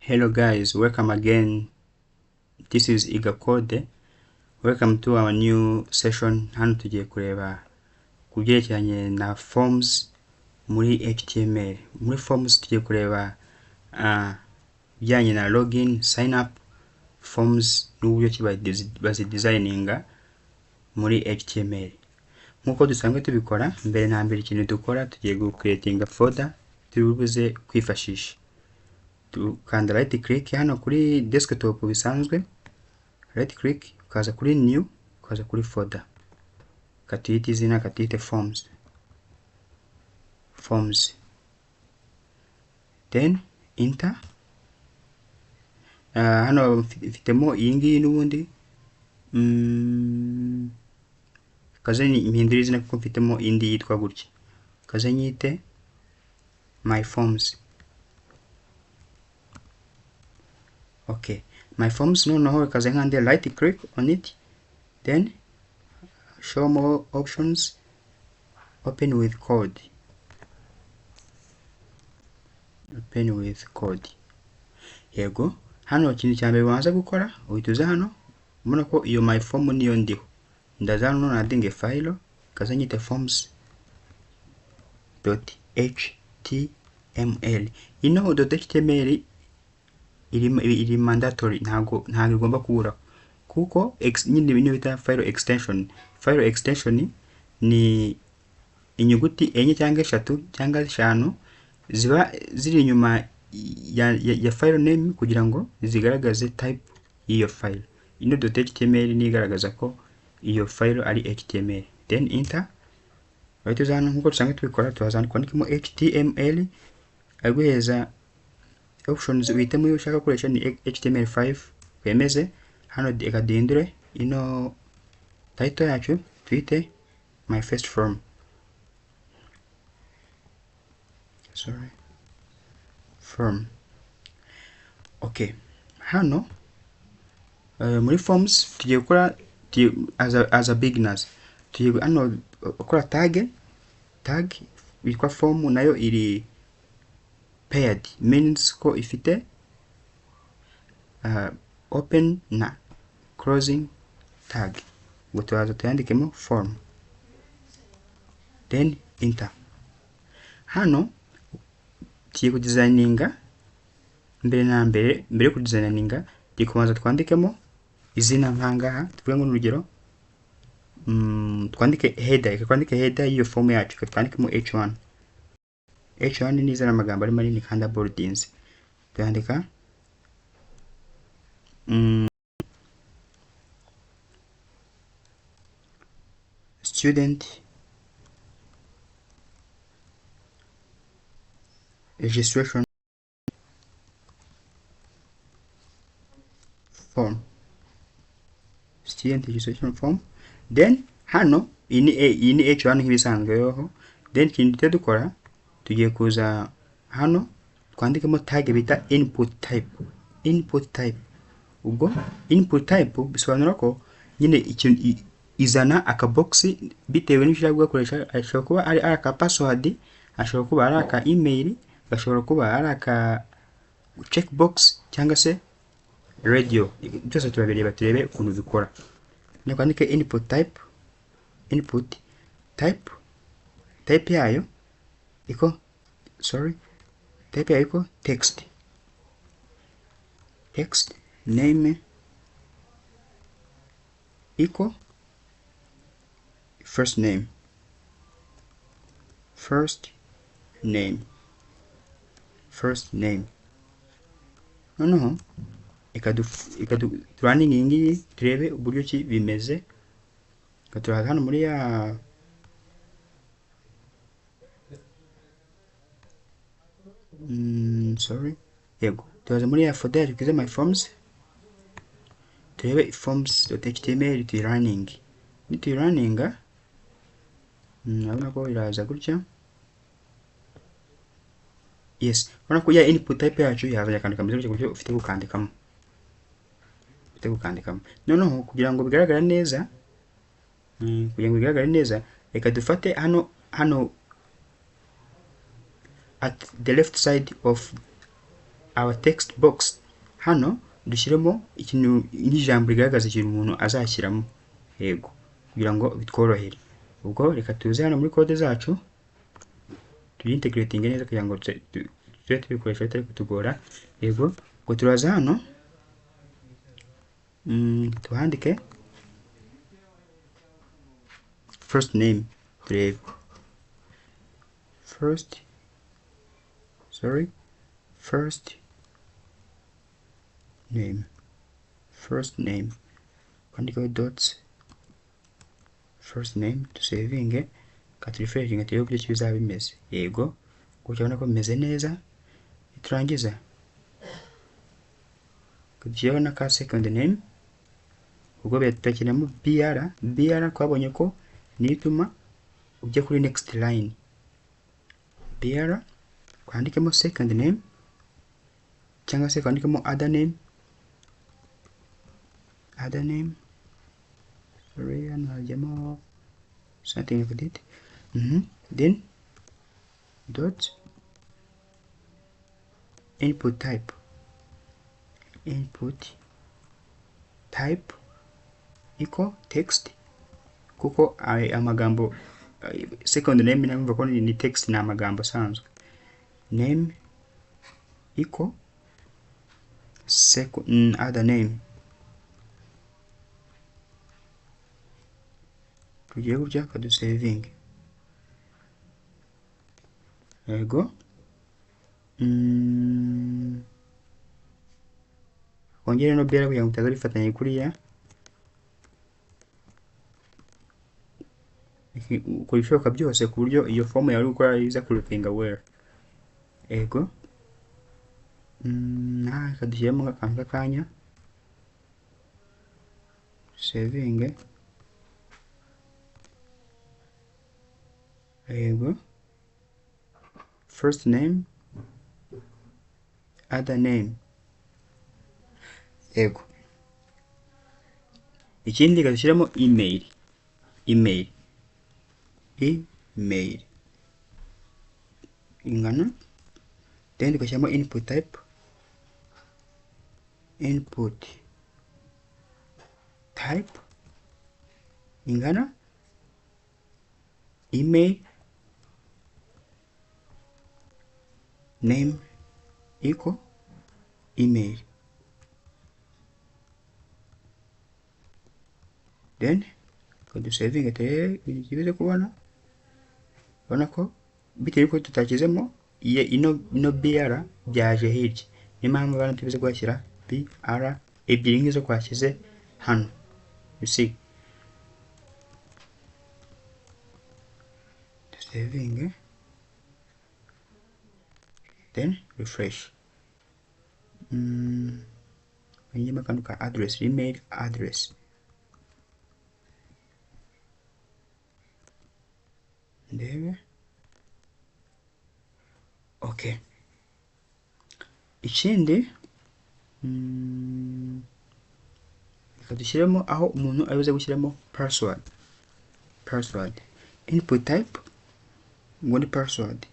Hello guys, welcome again. This is Iga Code. Welcome to our new session. Hano tugiye kureba kubyerekeranye na forms muri HTML. Muri forms tugiye kureba bijyanye na login, sign up, forms n'uburyo ki bazidesigninga muri HTML. Nkuko dusanzwe tubikora, mbere na mbere ikintu dukora tugiye creatinga folder tubuze kwifashisha. Tukanda right click hano kuri desktop bisanzwe, right click ukaza kuri new, ukaza kuri folder, katuyite izina, katuyite forms, then enter. Hano mfitemo iyi ngiyi n'ubundi kaze mpindura izina kuko mfitemo indi yitwa gutya, kaze nyite my forms. Okay, my forms noneho kaze nkande right click on it, then show more options, open with code, yego. Hano ikintu cya mbere wanza gukora uhituza hano, ubona ko iyo my form niyo ndiho, ndaza hano nadinge file, kaze nyite forms.html. ino .html iri mandatory, ntago igomba kubura kuko nyine ibintu bita file extension ni inyuguti enye cyangwa eshatu cyangwa eshanu ziba ziri inyuma ya file name kugira ngo zigaragaze type y'iyo file. ino .html ni igaragaza ko iyo file ari html, then enter. Right uzana nkuko dusanzwe tubikora, tuhazana kwandikamo html, aguheza options uhitemo iyo ushaka gukoresha ni HTML5, wemeze. Hano ikaduhindure ino title yacu twite my first form, form. Okay, hano muri forms tugiye gukora as a beginners, tugiye hano gukora tag witwa form, nayo iri paired, means ko ifite open na closing tag. Gutaza tuyandikemo form, then enter. Hano tugiye kudesigninga, mbere yo kudesigninga tugiye kubanza twandikemo izina nkangaha, tuvuge ngo urugero twandike header y'iyo form yacu, twandikemo h1 ni izina amagambo ari manini kandi boldings, tuyandika student registration form, then hano iyi ni h1 nk'ibisanzwe yoho. Then kintu dukora tugiye kuza hano twandikemo tag bita input type. Ubwo input type bisobanura ko nyine ikintu izana aka box bitewe n'icyo ushaka gukoresha. Ashobora kuba ari aka password, ashobora kuba ari aka email, ashobora kuba ari aka checkbox cyangwa se radio. Byose turabireba turebe ukuntu bikora. Nakwandike input type yayo iko text name iko first name. Noneho ikadu running ingi turebe uburyo ki bimeze. Katuraza hano muri ya yego, tuzaza muri ya folder tukize my forms, turebe forms.html tuyirunninga, urabona ko iraza gutya. Yes, urabona ko ya input type yacu yazanye akantu kameze gutya kuburyo ufite gukandikamo. Noneho kugira ngo bigaragare neza, reka dufate hano at the left side of our text box hano dushyiremo ikintu n'ijambo rigaragaza ikintu umuntu azashyiramo, yego, kugira ngo bitworohere. Ubwo reka tuze hano muri code zacu tuyintegrating neza kugira ngo tujye tubikoresha bitari kutugora. Yego, ubwo turaza hano tuhandike first name, turebe first name, kwandikaho dots first name, tusavinge katurefreshinga turebe uburyo bizaba bimeze. Yego, urabona ko bimeze neza. Turangiza kujyaho na ka second name, ubwo bitakinamo br twabonye ko nituma ujya kuri next line. Br kwandikemo second name cyangwa se kwandikemo other name, sorry, hano hajyamo something like that. Then dot input type equal text, kuko amagambo second name namva ko ni text na amagambo asanzwe. Name equal second other name, tugiye gutya kadusavinge. Yego, ongera no bera kugira ngo utaza bifatanye kuriya. Ukora ibishoboka byose ku buryo iyo form yawe uri gukora iza kurepinga well. Yego, kadushyiramo akantu k'akanya, savinge. Yego, first name, other name. Yego, ikindi kadushyiramo email ingana, then tugashyiramo input type ingana email, name equal email, then kadusavinge turebe ibintu kibize kubona. Ubona ko bitewe ko tutakizemo ino br byaje hirya, niyo mpamvu bana tubize kwashyira br ebyiri ngizo kwashyize hano. You see, saving, then refresh. Hanyuma akantu ka address, email address. Ndebe. Okay, ikindi dushyiramo aho umuntu ayoze gushyiramo password input type ngo ni password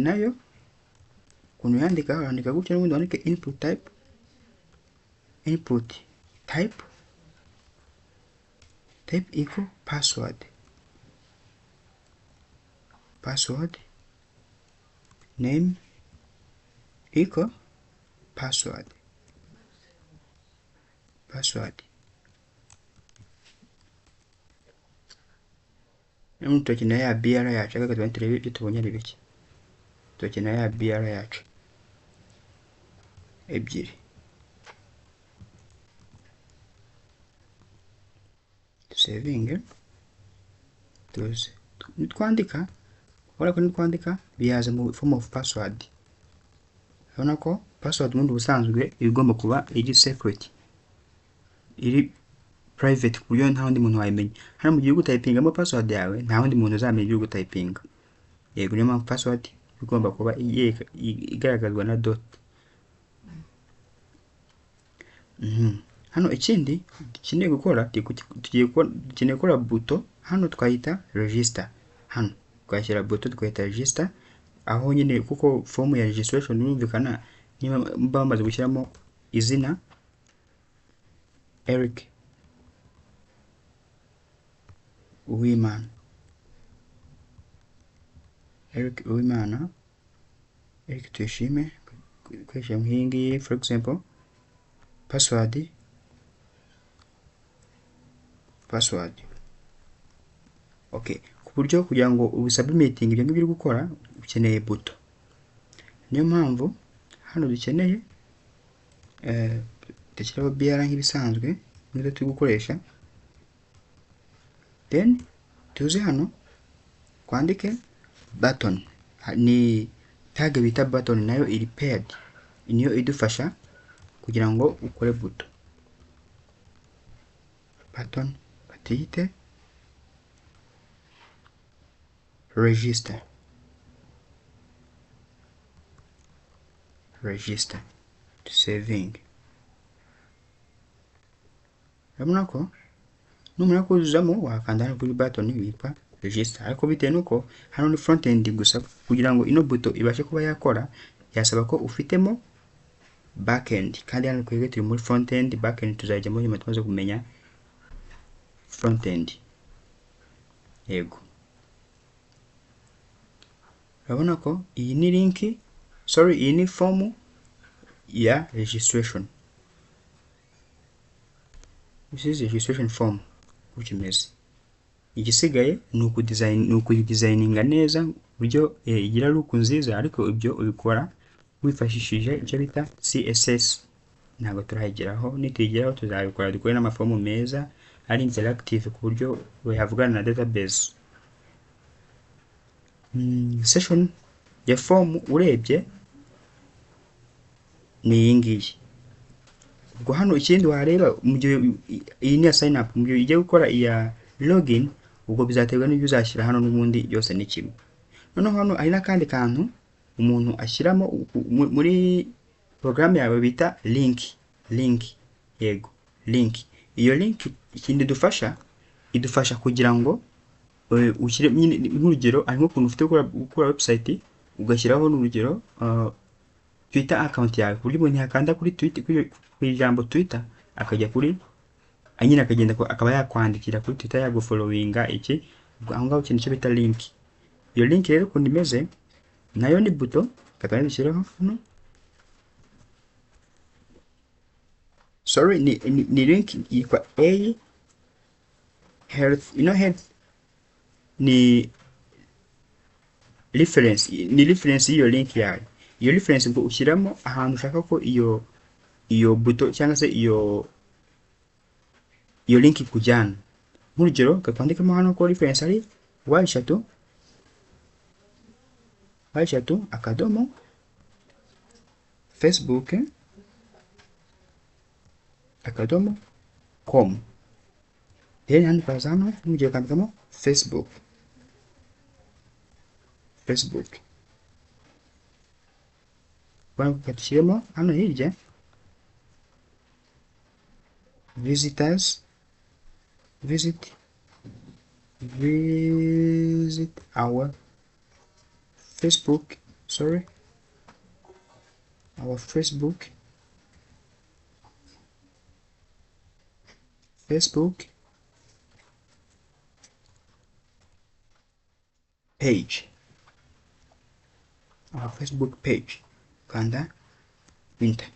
nayo kuntu yandika gutya, n'ubundi wandike input type equal password name equal password. Nemu tukeneye ya br yacu, reka turebe ibyo tubonye ari biki. Tukeneye ya br yacu ebyiri, saving, tuze nitwandika, wala ko nitwandika biyaza mu form of password. Urabona ko password mu busanzwe igomba kuba iri secret, iri private, ku buryo nta wundi muntu wayimenya. Hano mu gihe typingamo password yawe nta wundi muntu uzamenya ibyo typinga. Yego, niyo mpamvu password igomba kuba igaragazwa na dot. Hano ikindi dukeneye gukora, dukeneye gukora buto hano twayita register. Hano twashyira buto twayita register, aho nyine kuko form ya registration yumvikana niba bamaze gushyiramo izina Eric Uwimana, Eric Uwimana, Eric Tuyishime, kwesha nk'ingi for example password okay. Ku buryo kugira ngo ubisubmiting ibyo ngibyo gukora ukeneye buto, niyo mpamvu hano dukeneye dushyiraho BR nk'ibisanzwe nizo turi gukoresha, then tuze hano twandike button, ni tag bita button nayo iri paired, niyo idufasha kugira ngo ukore buto. Button batiyite register saving. Urabona ko numara kuzuzamo wakanda hano kuri button yitwa register, ariko bitewe nuko hano ni front end gusa, kugira ngo ino buto ibashe kuba yakora yasaba ko ufitemo back end, kandi hano twebwe turi muri front end. Back end tuzajyamo nyuma tumaze kumenya front end. Yego, urabona ko iyi ni link, iyi ni form ya registration. This is registration form uko imeze. Igisigaye ni ukuyidesigninga neza buryo igira look nziza, ariko ibyo ubikora wifashishije icyo bita CSS. Ntabwo turahigeraho, nitugeraho tuzabikora dukore n'amafomu meza ari interactive ku buryo wavugana na database. Session ya form urebye ni iyi ngiyi. Ubwo hano ikindi wareba mu gihe iyi ni ya sign up, mu gihe ugiye gukora iya login, ubwo bizaterwa n'ibyo uzashyira hano, n'ubundi byose ni kimwe. Noneho hano hari n'akandi kantu umuntu ashyiramo muri program yawe bita link. Yego, link. Iyo link ikindi idufasha kugira ngo ushyire nk'urugero, ari nk'ukuntu ufite gukora website ugashyiraho n'urugero Twitter account yawe, ku buryo umuntu yakanda kuri Twitter, ku ijambo Twitter akajya kuri anyine akagenda akaba yakwandikira kuri Twitter yagufollowinga iki, aho ngaho ikintu cyo bita link. Iyo link rero ukuntu imeze nayo ni buto, katanya dushyiraho hano. Ni link yitwa A health. Health ni reference y'iyo link yawe. Iyo reference ngo ushyiramo ahantu ushaka ko iyo buto cyangwa se iyo link kujyana. Nk'urugero kakwandikamo hano ko reference ari y3 akadomo Facebook akadomo com. Then hano kaza hano nk'urugero kandikamo Facebook. Katushyiremo hano hirya visit our Facebook, our Facebook page, our Facebook page. Kanda enter.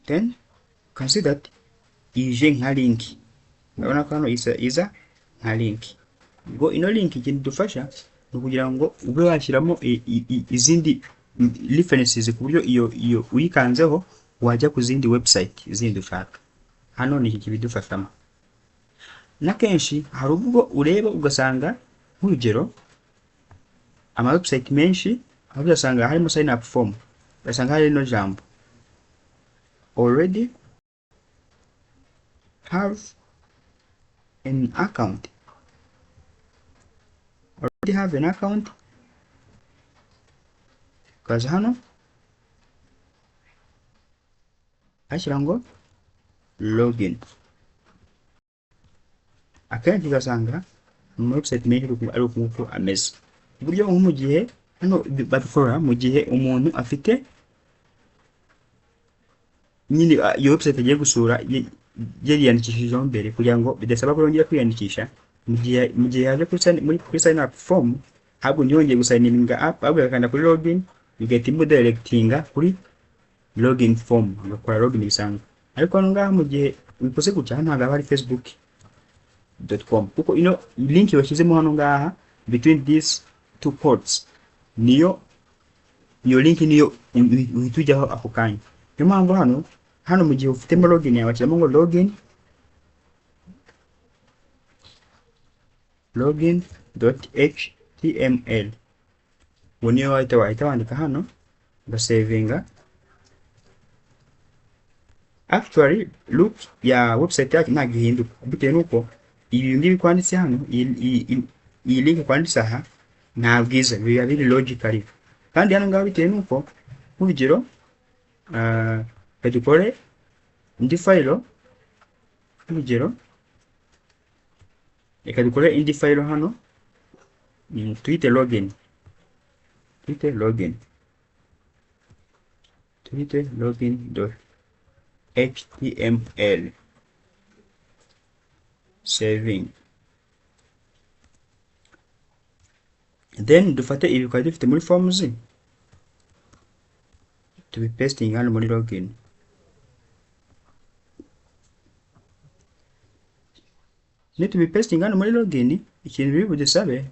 Then you can see that ije nka link. Urabona ko hano iza nka link. Ubwo ino link ikintu dufasha ni kugira ngo ube washyiramo izindi references ku buryo iyo uyikanzeho wajya ku zindi website zindi ushaka. Hano ni iki bidufashamo. Na kenshi hari ubwo ureba ugasanga nk'urugero ama website menshi aho uzasanga harimo sign up form, ugasanga hari no jambo already have an account, kaza hano ashyira ngo login. Akenshi ugasanga mu website menshi ari uko ameze. uburyo nko mu gihe hano babikora mu gihe umuntu afite nyine iyo website agiye gusura yariyandikishijeho mbere kugira ngo bidasaba ko yongera kwiyandikisha mu gihe yaje kuri sign up form ntabwo ntiyongeye gusayininga app ahubwo agakanda kuri login bigahita imudirectinga kuri login form agakora login bisanzwe. Ariko hano ngaha mu gihe ubikoze gutya hano haba hari facebook.com kuko ino link bashyizemo hano ngaha between these two ports niyo link niyo uhita ujyaho ako kanya. Niyo mpamvu hano mu gihe ufitemo login yawe washyiramo ngo login.html ubu niyo wahita wandika hano ugasevinga. Actually look ya website yacu ntabwo ihinduka bitewe nuko ibi ngibi kwanditse hano iyi link kwanditse aha nta bwiza biba biri logically kandi hano ngaho bitewe nuko nk'urugero dukore indi file nk'urugero reka dukore indi file hano twite login.html saving, then dufate ibi kwa dufite muri forms tubipasting hano muri login. Nitubipasting hano muri login ikintu biri budusabe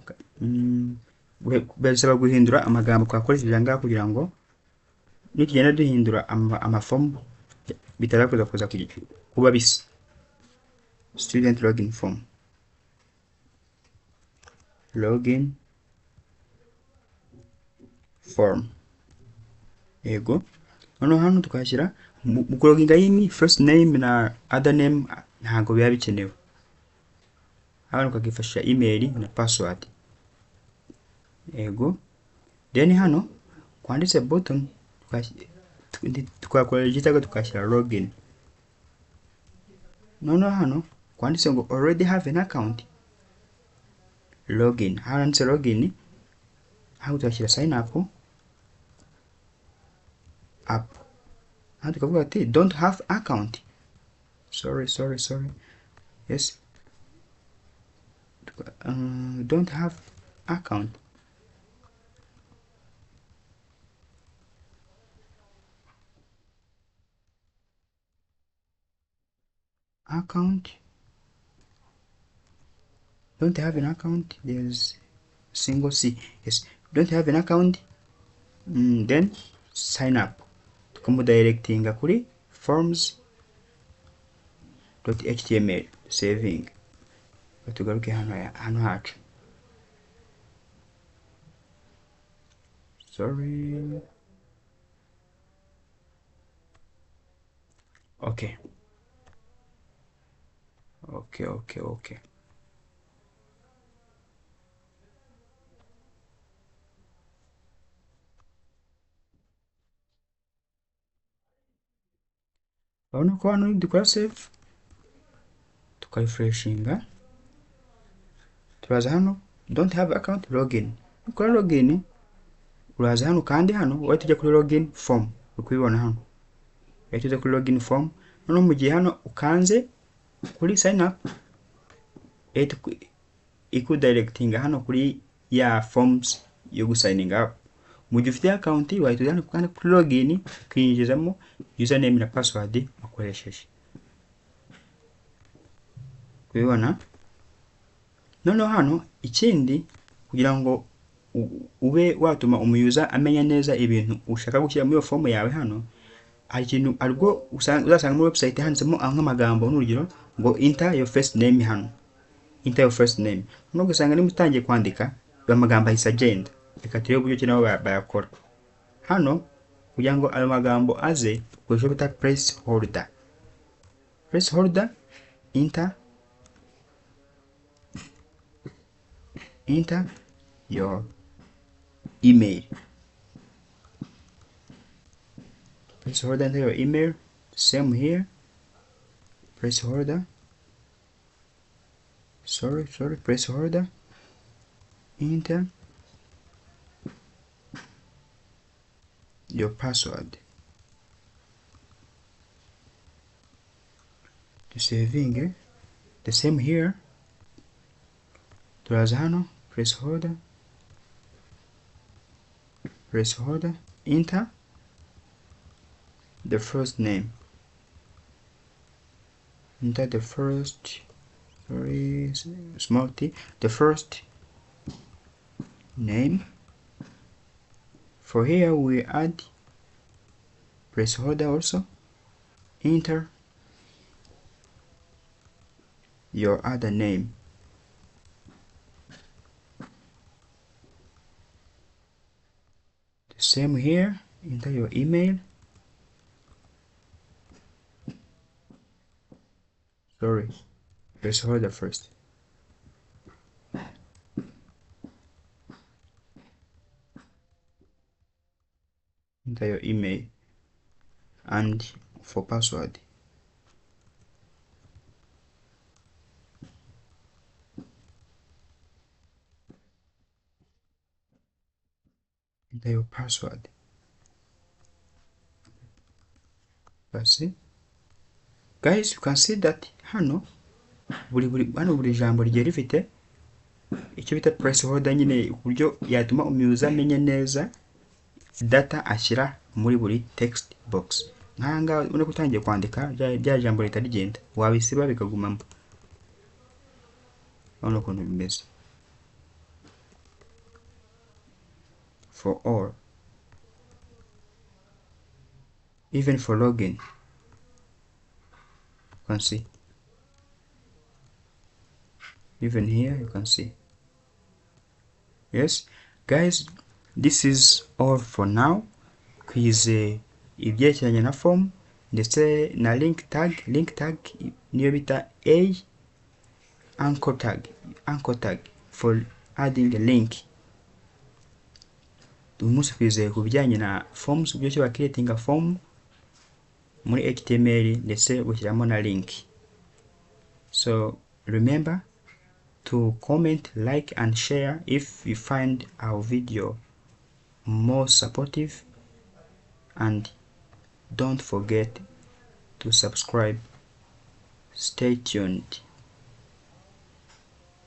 basaba guhindura amagambo twakoresheje ngaha kugira ngo nitugenda duhindura amaform bitarakuza kuba bisa. Student login form yego noneho hano tukashyira mu kuloginga yini first name na other name ntago biba bikenewe. Hano ukagifashisha email na password yego. Then hano kwanditse button tukakora register tukashyira login. Noneho hano kwanditse ngo already have an account login. Hano handitse login hano tukashyira sign up hano tukavuga ati don't have account, sorry yes don't have account. Don't have an account, there's single C, yes, don't have an account. Then sign up tukamudirectinga kuri forms.html saving. Tugaruke hano hacu, sorry, okay. Urabona ko hano dukora save tukarefreshinga turaza hano don't have account login. Ukora login uraza hano kandi hano wahita ujya kuri login form ukubibona hano wahita ujya kuri login form. Noneho mu gihe hano ukanze kuri sign up ikudirectinga hano kuri ya forms yo gusigninga up. Mu gihe ufite account wahita ujya hano kuri login kwinjizamo username na password wakoresheje kubibona. Noneho hano ikindi kugira ngo ube watuma umuyuza amenya neza ibintu ushaka gushyira muri form yawe, hano hari ikintu arwo uzasanga muri website handitsemo nk'amagambo n'urugero ngo enter your first name. Hano enter your first name no gusanga niba utangiye kwandika amagambo ahise agenda. Reka turebe uburyo ki nabo bayakora hano kugira ngo ayo magambo aze ukoresha bita placeholder. Enter your email. Placeholder, enter your email. Same here. Placeholder. Sorry. Placeholder. Enter your password. The saving the same here. Turaza hano placeholder, enter the first name. Enter the first, sorry, small t, the first name. For here we add placeholder also. Enter your other name. The same here. Enter your email. Sorry, placeholder first. Enter your email, and for password, enter your password. That's it. Guys, you can see that hano buri jambo rigiye rifite icyo bita placeholder nyine, ku buryo yatuma umuyobozi amenya neza data ashyira muri buri text box. Nkanga ubona ko utangiye kwandika rya jambo leta rigenda, wabisiba bikagumamo. Urabona ukuntu bimeze. For all, even for login, you can see. Even here you can see. Yes guys, this is all for now. Kwize ibyerekeranye na form ndetse na link tag niyo bita anchor tag for adding a link. Umunsi kwize ku bijyanye na forms, uburyo cyo creating form muri HTML ndetse gushyiramo na link. So remember to comment, like and share if you find our video more supportive, and don't forget to subscribe. Stay tuned.